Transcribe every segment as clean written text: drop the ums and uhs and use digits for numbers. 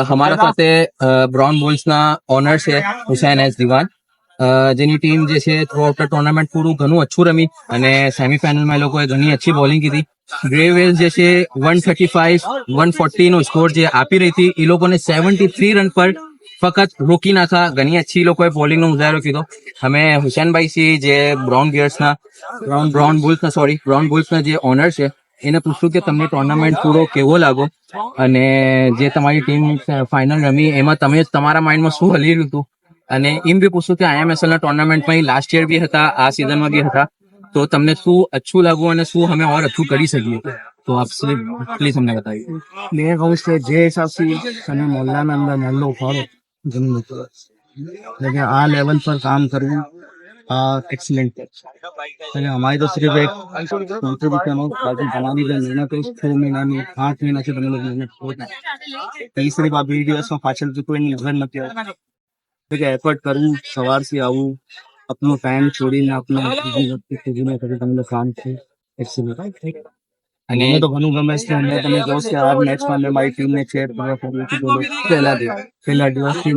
हमारा સાથે brown બુલ્સના honour છે હુસૈન એસ દિવાન, જેની ટીમ જે છે થ્રુ આઉટ ટુર્નામેન્ટ પૂરું ઘણું અચ્છું રમી અને સેમીફાઇનલમાં એ લોકોએ ઘણી અચ્છી બોલિંગ કીધી. ગ્રે વેલ્સ જે છે 135 140 નો સ્કોર જે આપી રહી હતી, એ લોકોને 73 રન પર ફક્ત રોકી નાખા. ઘણી અચ્છી લોકોએ બોલિંગ નો મુજાહરો કીધો. અમે હુસૈનભાઈ સી જે બ્રાઉન બુલ્સના જે ઓનર છે એને પૂછ્યું કે તમને ટુર્નામેન્ટ પૂરો કેવો લાગો અને જે તમારી ટીમ ફાઇનલ રમી એમાં તમે તમારા માઇન્ડમાં શું હલી રહ્યું હતું, અને એમ બી પૂછ્યું કે IMSL ના ટુર્નામેન્ટમાં લાસ્ટ યર બી હતા, આ સિઝનમાં બી હતા, તો તમને શું અચ્છું લાગ્યું અને શું અમે ઓર અચ્છું કરી શકીએ, તો આપ પ્લીઝ અમને બતાવીએ. मैं कहूँ से जे हिसाब से मैंने मोहल्ला में अंदर नल्लो फाड़ो जमीन पर, लेकिन आ लेवल पर काम करना एक्सीलेंट है. लेकिन हमारी तो सिर्फ एक कंट्रीब्यूशन हो, बाकी बनानी जो मेहनत है 6 महीना में 8 महीना से बने लोग मेहनत होता है. तीसरी बात वीडियोस में पाचल की कोई नजर નથી આવતી. लेकिन एफर्ट करूँ सवार से आऊँ अपनो टाइम छोड़ीને अपने ખુદને કરી તમે કામ છે एक्सीलेंट. અને મને તો ઘણું ગમે છે. અને તમે કહો કે આ મેચમાં મેં મારી ટીમને ચેર કરવા કર્યું હતું, બોલો પહેલા દિવસથી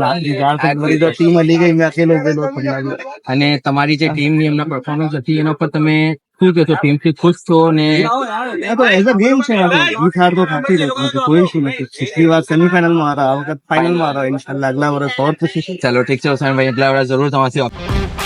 ટીમ હલી ગઈ, મેં અકેલો ગયેલો પડી. અને તમારી જે ટીમની એમના પરફોર્મન્સ હતી એના પર તમે શું કહેશો? ટીમથી ખુશ છો? ને એઝ અ ગેમ છે, જીત હાર તો થતી રહેતી નથી, કોઈ ઇશ્યુ નથી. पिछली बार सेमीफाइनल में आ रहा, આ વખત ફાઇનલ માં આ રहा. ઇન્શાલ્લાહ અગલા વર્ષ ઓર ખુશી. ચાલો ઠીક છે હુસૈનભાઈ, એટલા વર્ષ જરૂર તમારી